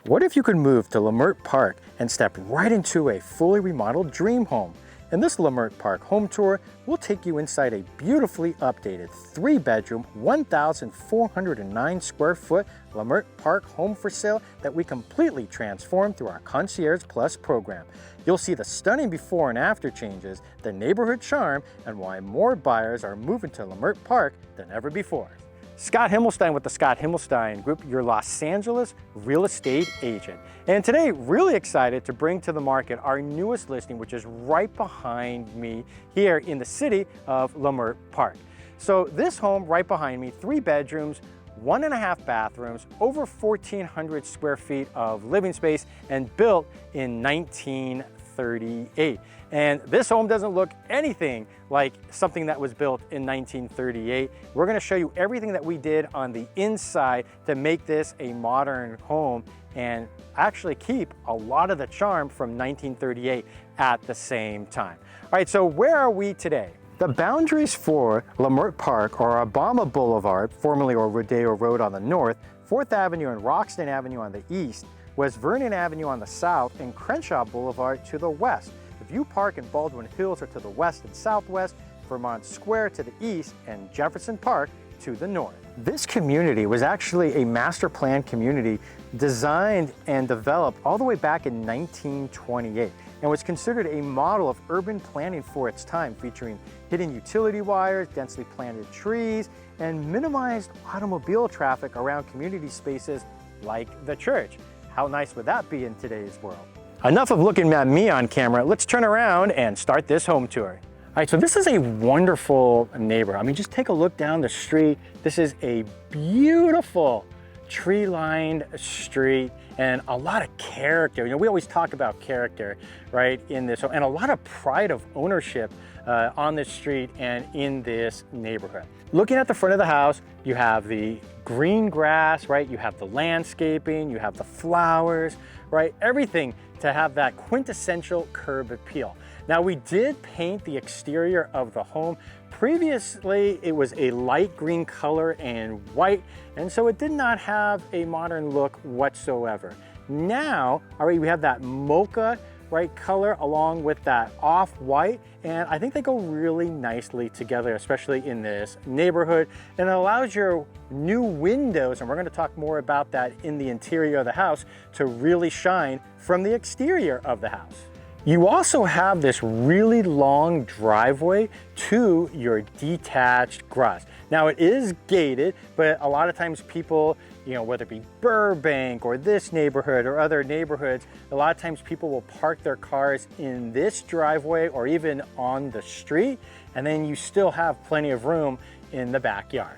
What if you could move to Leimert Park and step right into a fully remodeled dream home? In this Leimert Park home tour, we'll take you inside a beautifully updated 3-bedroom, 1,409 square foot Leimert Park home for sale that we completely transformed through our Concierge Plus program. You'll see the stunning before and after changes, the neighborhood charm, and why more buyers are moving to Leimert Park than ever before. Scott Himelstein with the Scott Himelstein Group, your Los Angeles real estate agent. And today, really excited to bring to the market our newest listing, which is right behind me here in the city of Leimert Park. So this home right behind me, 3 bedrooms, 1.5 bathrooms, over 1,400 square feet of living space, and built in 1938. And this home doesn't look anything like something that was built in 1938. We're going to show you everything that we did on the inside to make this a modern home and actually keep a lot of the charm from 1938 at the same time. All right, so where are we today? The boundaries for Leimert Park are Obama Boulevard, formerly or Rodeo Road on the north, 4th Avenue and Roxton Avenue on the east, West Vernon Avenue on the south, and Crenshaw Boulevard to the west. View Park and Baldwin Hills are to the west and southwest, Vermont Square to the east, and Jefferson Park to the north. This community was actually a master plan community designed and developed all the way back in 1928 and was considered a model of urban planning for its time, featuring hidden utility wires, densely planted trees, and minimized automobile traffic around community spaces like the church. How nice would that be in today's world? Enough of looking at me on camera, let's turn around and start this home tour. All right, so this is a wonderful neighborhood. I mean, just take a look down the street. This is a beautiful tree-lined street and a lot of character. You know, we always talk about character, right, in this, and a lot of pride of ownership on this street and in this neighborhood. Looking at the front of the house, you have the green grass, right? You have the landscaping, you have the flowers, right? Everything to have that quintessential curb appeal. Now, we did paint the exterior of the home. Previously, it was a light green color and white, and so it did not have a modern look whatsoever. Now, all right, we have that mocha, right, color along with that off-white, and I think they go really nicely together, especially in this neighborhood. And it allows your new windows, and we're going to talk more about that in the interior of the house, to really shine from the exterior of the house. You also have this really long driveway to your detached garage. Now, it is gated, but a lot of times people, you know, whether it be Burbank or this neighborhood or other neighborhoods, a lot of times people will park their cars in this driveway or even on the street, and then you still have plenty of room in the backyard.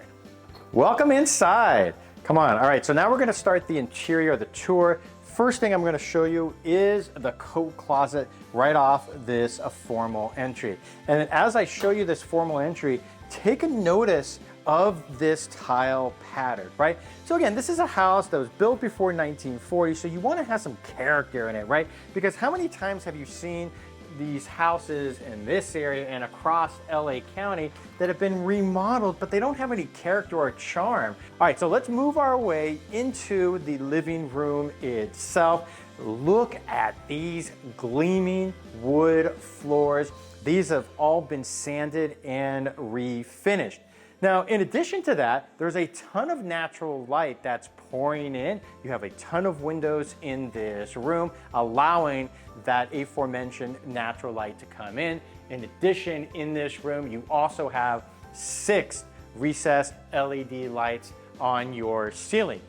Welcome inside. Come on. All right, so now we're going to start the interior of the tour. First thing I'm going to show you is the coat closet right off this formal entry. And as I show you this formal entry, take a notice of this tile pattern, right? So again, this is a house that was built before 1940, so you want to have some character in it, right? Because how many times have you seen these houses in this area and across LA County that have been remodeled, but they don't have any character or charm? All right, so let's move our way into the living room itself. Look at these gleaming wood floors. These have all been sanded and refinished. Now, in addition to that, there's a ton of natural light that's pouring in. You have a ton of windows in this room, allowing that aforementioned natural light to come in. In addition, in this room, you also have 6 recessed LED lights on your ceiling.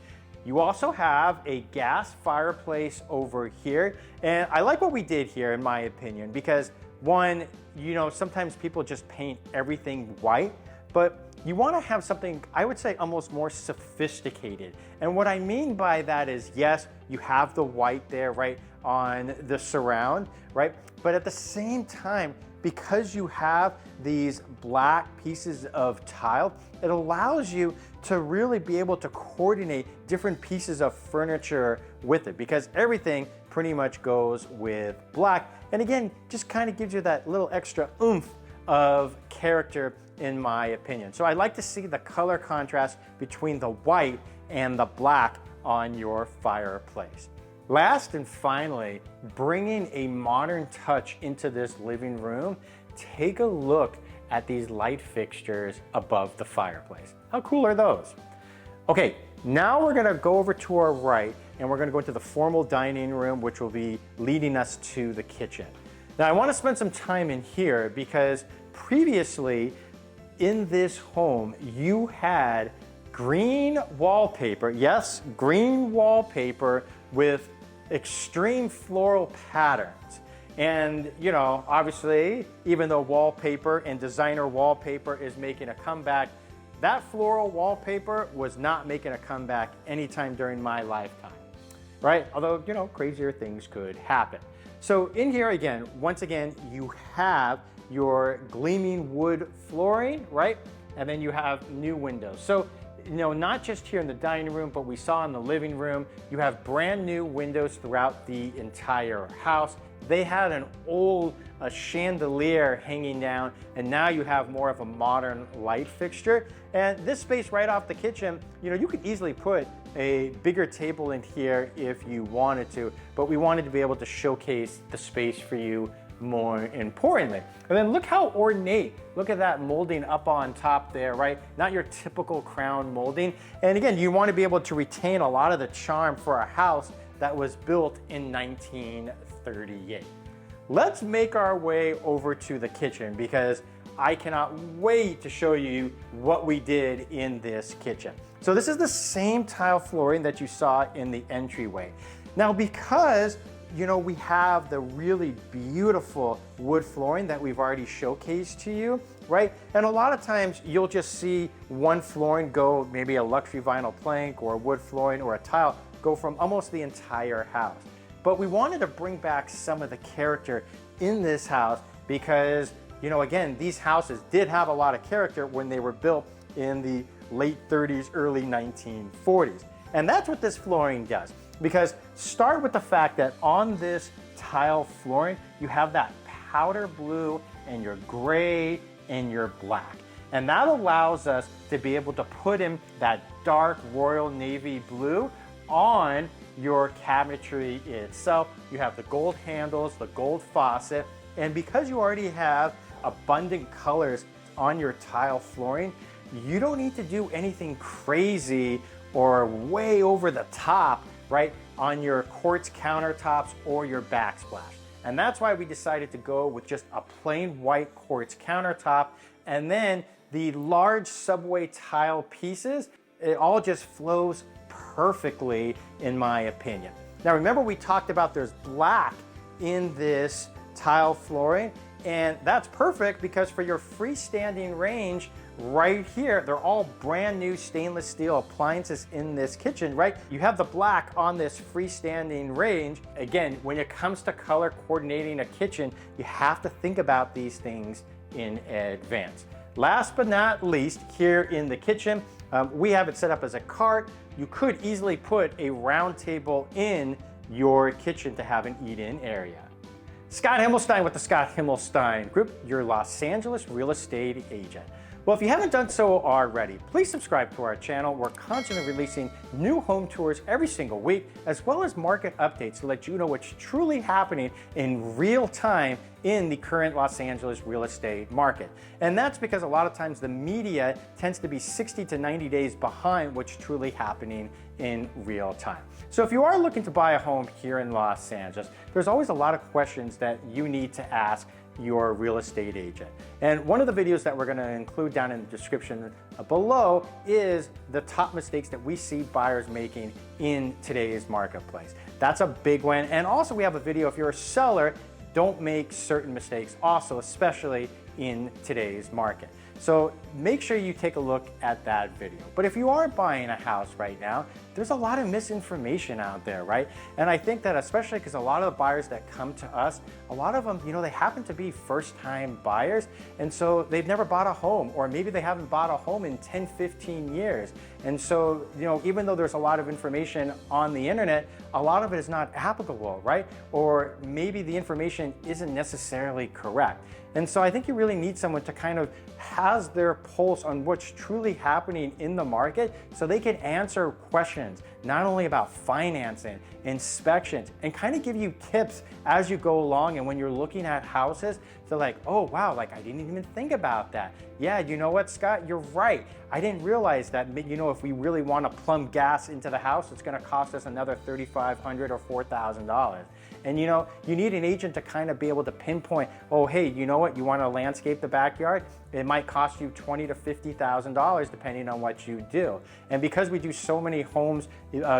You also have a gas fireplace over here. And I like what we did here, in my opinion, because one, you know, sometimes people just paint everything white, but you want to have something, I would say, almost more sophisticated. And what I mean by that is, yes, you have the white there, right, on the surround, right? But at the same time, because you have these black pieces of tile, it allows you to really be able to coordinate different pieces of furniture with it, because everything pretty much goes with black. And again, just kind of gives you that little extra oomph of character, in my opinion. So I like to see the color contrast between the white and the black on your fireplace. Last and finally, bringing a modern touch into this living room, take a look at these light fixtures above the fireplace. How cool are those? Okay, now we're gonna go over to our right and we're gonna go into the formal dining room, which will be leading us to the kitchen. Now I wanna spend some time in here because previously in this home, you had green wallpaper, yes, green wallpaper with extreme floral patterns. And you know, obviously, even though wallpaper and designer wallpaper is making a comeback, that floral wallpaper was not making a comeback anytime during my lifetime, right? Although, you know, crazier things could happen. So in here again, once again, you have your gleaming wood flooring, right? And then you have new windows. So, you know, not just here in the dining room, but we saw in the living room, you have brand new windows throughout the entire house. They had an old chandelier hanging down, and now you have more of a modern light fixture. And this space right off the kitchen, you know, you could easily put a bigger table in here if you wanted to, but we wanted to be able to showcase the space for you more importantly. And then look how ornate, look at that molding up on top there, right? Not your typical crown molding. And again, you want to be able to retain a lot of the charm for a house that was built in 1938. Let's make our way over to the kitchen because I cannot wait to show you what we did in this kitchen. So this is the same tile flooring that you saw in the entryway. Now, because you know, we have the really beautiful wood flooring that we've already showcased to you, right? And a lot of times you'll just see one flooring go, maybe a luxury vinyl plank or wood flooring or a tile, go from almost the entire house. But we wanted to bring back some of the character in this house because, you know, again, these houses did have a lot of character when they were built in the late 30s, early 1940s. And that's what this flooring does. Because start with the fact that on this tile flooring, you have that powder blue and your gray and your black. And that allows us to be able to put in that dark royal navy blue on your cabinetry itself. You have the gold handles, the gold faucet, and because you already have abundant colors on your tile flooring, you don't need to do anything crazy or way over the top, right, on your quartz countertops or your backsplash. And that's why we decided to go with just a plain white quartz countertop, and then the large subway tile pieces, it all just flows perfectly in my opinion. Now remember we talked about there's black in this tile flooring, and that's perfect because for your freestanding range right here, they're all brand new stainless steel appliances in this kitchen, right? You have the black on this freestanding range. Again, when it comes to color coordinating a kitchen, you have to think about these things in advance. Last but not least, here in the kitchen, we have it set up as a cart. You could easily put a round table in your kitchen to have an eat-in area. Scott Himelstein with the Scott Himelstein Group, your Los Angeles real estate agent. Well, if you haven't done so already, please subscribe to our channel. We're constantly releasing new home tours every single week, as well as market updates to let you know what's truly happening in real time in the current Los Angeles real estate market. And that's because a lot of times the media tends to be 60 to 90 days behind what's truly happening in real time. So if you are looking to buy a home here in Los Angeles, there's always a lot of questions that you need to ask your real estate agent. And one of the videos that we're going to include down in the description below is the top mistakes that we see buyers making in today's marketplace. That's a big one. And also we have a video if you're a seller, don't make certain mistakes also, especially in today's market. So make sure you take a look at that video. But if you are buying a house right now, there's a lot of misinformation out there, right? And I think that especially because a lot of the buyers that come to us, a lot of them, you know, they happen to be first-time buyers, and so they've never bought a home, or maybe they haven't bought a home in 10, 15 years. And so, you know, even though there's a lot of information on the internet, a lot of it is not applicable, right? Or maybe the information isn't necessarily correct. And so I think you really need someone to kind of has their pulse on what's truly happening in the market so they can answer questions, not only about financing, inspections, and kind of give you tips as you go along. And when you're looking at houses, they're like, oh wow, like I didn't even think about that. Yeah, you know what, Scott, you're right. I didn't realize that, you know, if we really want to plumb gas into the house, it's going to cost us another $3,500 or $4,000. And you know, you need an agent to kind of be able to pinpoint, oh, hey, you know what, you want to landscape the backyard? It might cost you $20,000 to $50,000 depending on what you do. And because we do so many homes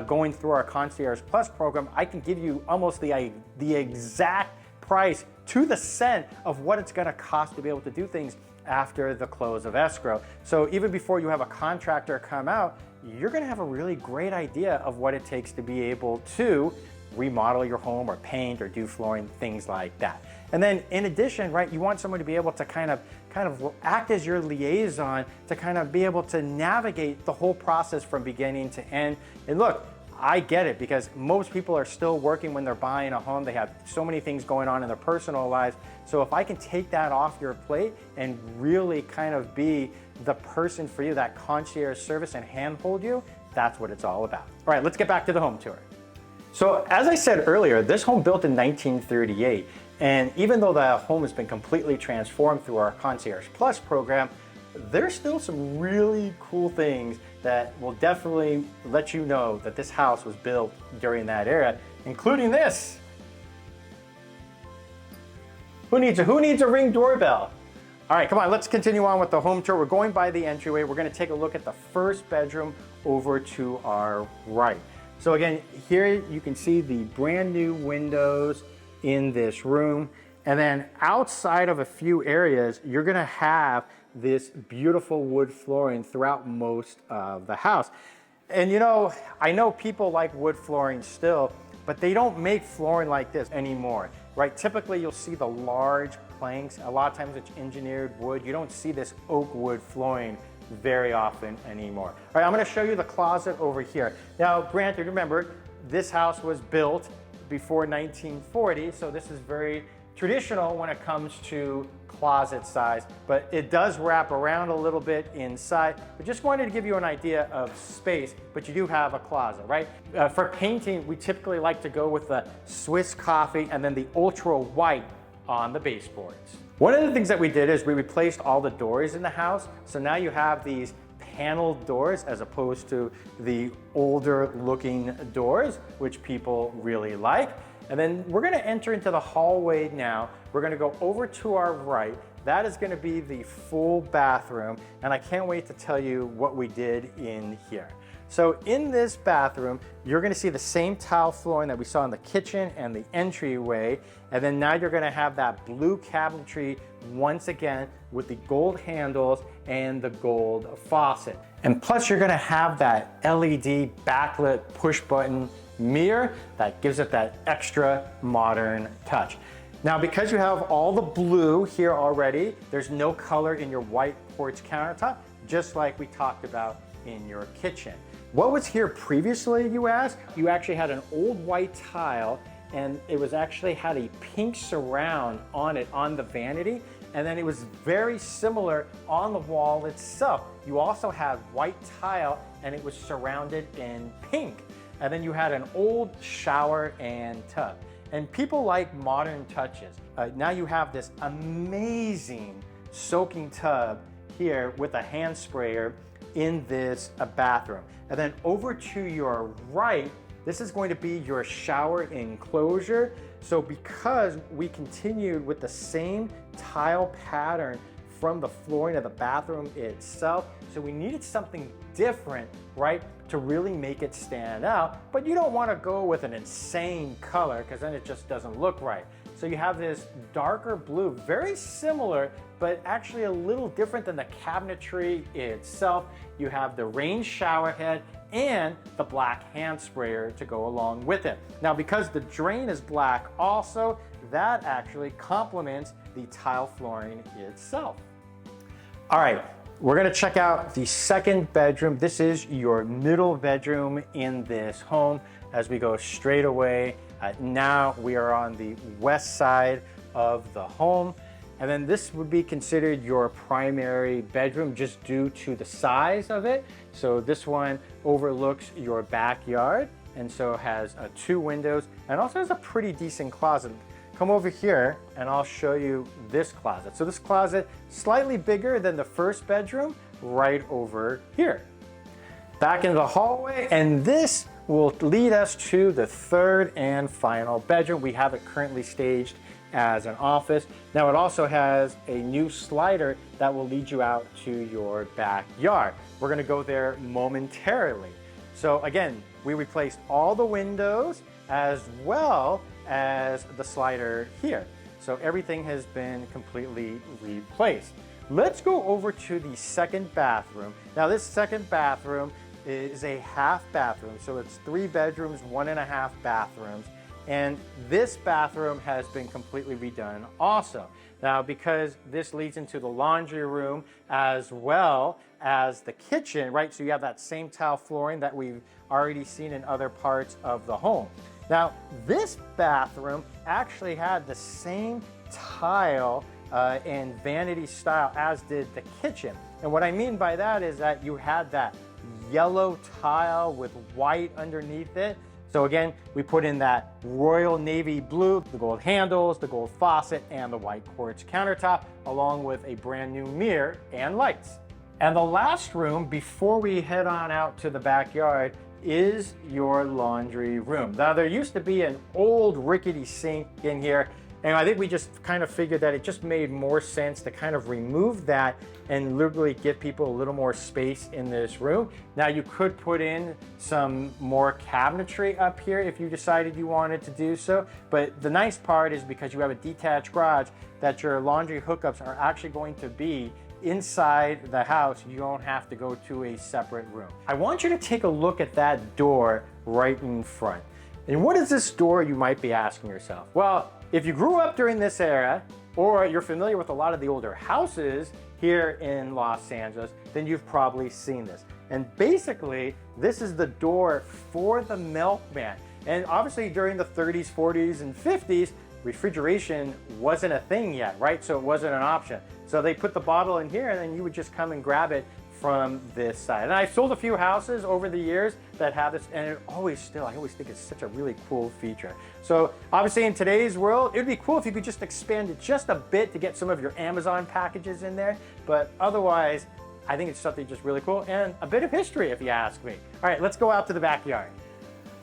going through our Concierge Plus program, I can give you almost the exact price to the cent of what it's going to cost to be able to do things after the close of escrow. So even before you have a contractor come out, you're going to have a really great idea of what it takes to be able to remodel your home or paint or do flooring, things like that. And then in addition, right, you want someone to be able to kind of act as your liaison to kind of be able to navigate the whole process from beginning to end. And look, I get it, because most people are still working when they're buying a home. They have so many things going on in their personal lives. So if I can take that off your plate and really kind of be the person for you, that concierge service, and handhold you, that's what it's all about. All right, let's get back to the home tour. So as I said earlier, this home built in 1938, and even though the home has been completely transformed through our Concierge Plus program, there's still some really cool things that will definitely let you know that this house was built during that era, including this. Who needs a Ring doorbell? All right, come on, let's continue on with the home tour. We're going by the entryway. We're going to take a look at the first bedroom over to our right. So again, here you can see the brand new windows in this room. And then outside of a few areas, you're gonna have this beautiful wood flooring throughout most of the house. And you know, I know people like wood flooring still, but they don't make flooring like this anymore, right? Typically you'll see the large planks. A lot of times it's engineered wood. You don't see this oak wood flooring very often anymore. All right, I'm going to show you the closet over here. Now, granted, remember, this house was built before 1940, so this is very traditional when it comes to closet size, but it does wrap around a little bit inside. But just wanted to give you an idea of space, but you do have a closet, right? For painting, we typically like to go with the Swiss coffee and then the ultra white on the baseboards. One of the things that we did is we replaced all the doors in the house. So now you have these paneled doors as opposed to the older looking doors, which people really like. And then we're gonna enter into the hallway now. We're gonna go over to our right. That is gonna be the full bathroom. And I can't wait to tell you what we did in here. So in this bathroom, you're gonna see the same tile flooring that we saw in the kitchen and the entryway. And then now you're gonna have that blue cabinetry once again with the gold handles and the gold faucet. And plus you're gonna have that LED backlit push button mirror that gives it that extra modern touch. Now, because you have all the blue here already, there's no color in your white quartz countertop, just like we talked about in your kitchen. What was here previously, you ask? You actually had an old white tile, and it was actually had a pink surround on it on the vanity, and then it was very similar on the wall itself. You also had white tile, and it was surrounded in pink. And then you had an old shower and tub. And people like modern touches. Now you have this amazing soaking tub here with a hand sprayer in this bathroom. And then over to your right, this is going to be your shower enclosure. So because we continued with the same tile pattern from the flooring of the bathroom itself, so we needed something different, right, to really make it stand out. But you don't want to go with an insane color because then it just doesn't look right. So you have this darker blue, very similar, but actually a little different than the cabinetry itself. You have the rain shower head and the black hand sprayer to go along with it. Now, because the drain is black also, that actually complements the tile flooring itself. All right, we're gonna check out the second bedroom. This is your middle bedroom in this home. As we go straight away, now we are on the west side of the home. And then this would be considered your primary bedroom just due to the size of it. So this one overlooks your backyard and so has 2 windows and also has a pretty decent closet. Come over here and I'll show you this closet. So this closet, slightly bigger than the first bedroom, right over here. Back into the hallway, and this will lead us to the 3rd and final bedroom. We have it currently staged as an office. Now it also has a new slider that will lead you out to your backyard. We're gonna go there momentarily. So again, we replaced all the windows as well as the slider here. So everything has been completely replaced. Let's go over to the 2nd bathroom. Now this 2nd bathroom is a half bathroom. So it's 3 bedrooms, 1.5 bathrooms. And this bathroom has been completely redone also. Now, because this leads into the laundry room as well as the kitchen, right? So you have that same tile flooring that we've already seen in other parts of the home. Now, this bathroom actually had the same tile and vanity style as did the kitchen. And what I mean by that is that you had that yellow tile with white underneath it. So again, we put in that royal navy blue, the gold handles, the gold faucet, and the white quartz countertop, along with a brand new mirror and lights. And the last room before we head on out to the backyard is your laundry room. Now there used to be an old rickety sink in here, and I think we just kind of figured that it just made more sense to kind of remove that and literally give people a little more space in this room. Now you could put in some more cabinetry up here if you decided you wanted to do so, but the nice part is because you have a detached garage that your laundry hookups are actually going to be inside the house. You don't have to go to a separate room. I want you to take a look at that door right in front. And what is this door, you might be asking yourself? Well, if you grew up during this era, or you're familiar with a lot of the older houses here in Los Angeles, then you've probably seen this. And basically, this is the door for the milkman. And obviously during the 30s, 40s, and 50s, refrigeration wasn't a thing yet, right? So it wasn't an option. So they put the bottle in here and then you would just come and grab it from this side. And I've sold a few houses over the years that have this, and I always think it's such a really cool feature. So obviously in today's world, it'd be cool if you could just expand it just a bit to get some of your Amazon packages in there. But otherwise, I think it's something just really cool and a bit of history if you ask me. All right, let's go out to the backyard.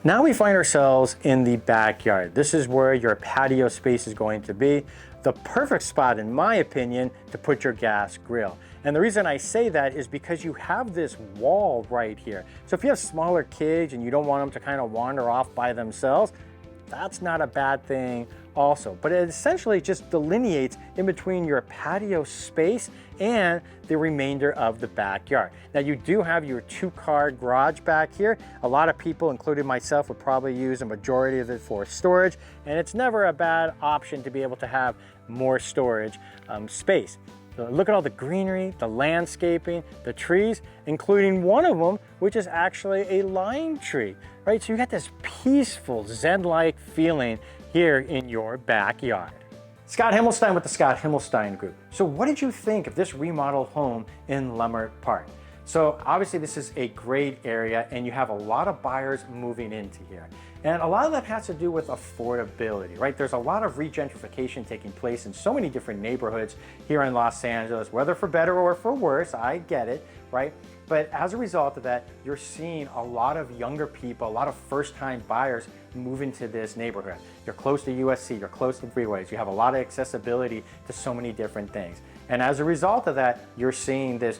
Now we find ourselves in the backyard. This is where your patio space is going to be. The perfect spot, in my opinion, to put your gas grill. And the reason I say that is because you have this wall right here. So if you have smaller kids and you don't want them to kind of wander off by themselves, that's not a bad thing also. But it essentially just delineates in between your patio space and the remainder of the backyard. Now you do have your 2-car garage back here. A lot of people, including myself, would probably use a majority of it for storage, and it's never a bad option to be able to have more storage space. So look at all the greenery, the landscaping, the trees, including one of them, which is actually a lime tree, right? So you got this peaceful, Zen-like feeling here in your backyard. Scott Himelstein with the Scott Himelstein Group. So what did you think of this remodeled home in Leimert Park? So obviously this is a great area and you have a lot of buyers moving into here. And a lot of that has to do with affordability, right? There's a lot of regentrification taking place in so many different neighborhoods here in Los Angeles, whether for better or for worse, I get it, right? But as a result of that, you're seeing a lot of younger people, a lot of first-time buyers move into this neighborhood. You're close to USC, you're close to freeways, you have a lot of accessibility to so many different things. And as a result of that, you're seeing this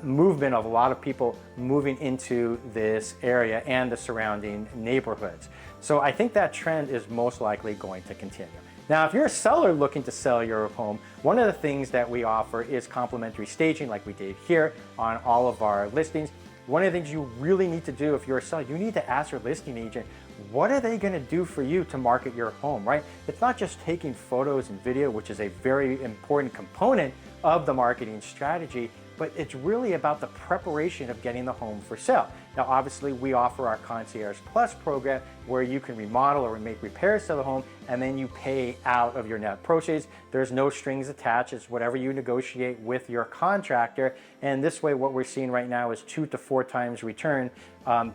movement of a lot of people moving into this area and the surrounding neighborhoods. So I think that trend is most likely going to continue. Now, if you're a seller looking to sell your home, one of the things that we offer is complimentary staging like we did here on all of our listings. One of the things you really need to do if you're a seller, you need to ask your listing agent, what are they going to do for you to market your home, right? It's not just taking photos and video, which is a very important component of the marketing strategy, but it's really about the preparation of getting the home for sale. Now, obviously, we offer our Concierge Plus program where you can remodel or make repairs to the home and then you pay out of your net proceeds. There's no strings attached. It's whatever you negotiate with your contractor. And this way, what we're seeing right now is 2 to 4 times return,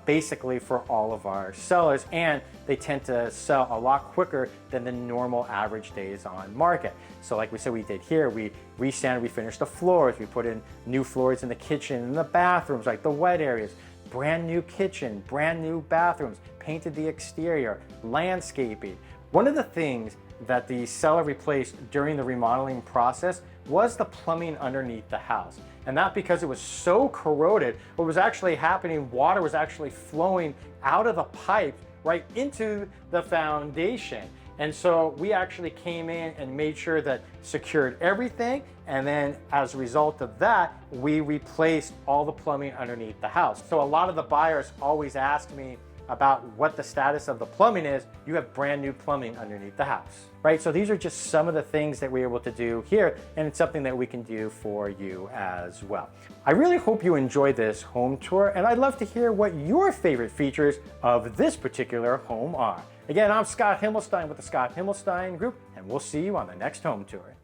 basically for all of our sellers. And they tend to sell a lot quicker than the normal average days on market. So like we said, we did here, we resanded, we finished the floors, we put in new floors in the kitchen and the bathrooms, like the wet areas, brand new kitchen, brand new bathrooms, painted the exterior, landscaping. One of the things that the seller replaced during the remodeling process was the plumbing underneath the house. And not because it was so corroded, what was actually happening, water was actually flowing out of the pipe right into the foundation. And so we actually came in and made sure that secured everything. And then as a result of that, we replaced all the plumbing underneath the house. So a lot of the buyers always ask me about what the status of the plumbing is. You have brand new plumbing underneath the house, right? So these are just some of the things that we're able to do here, and it's something that we can do for you as well. I really hope you enjoyed this home tour, and I'd love to hear what your favorite features of this particular home are. Again, I'm Scott Himelstein with the Scott Himelstein Group, and we'll see you on the next home tour.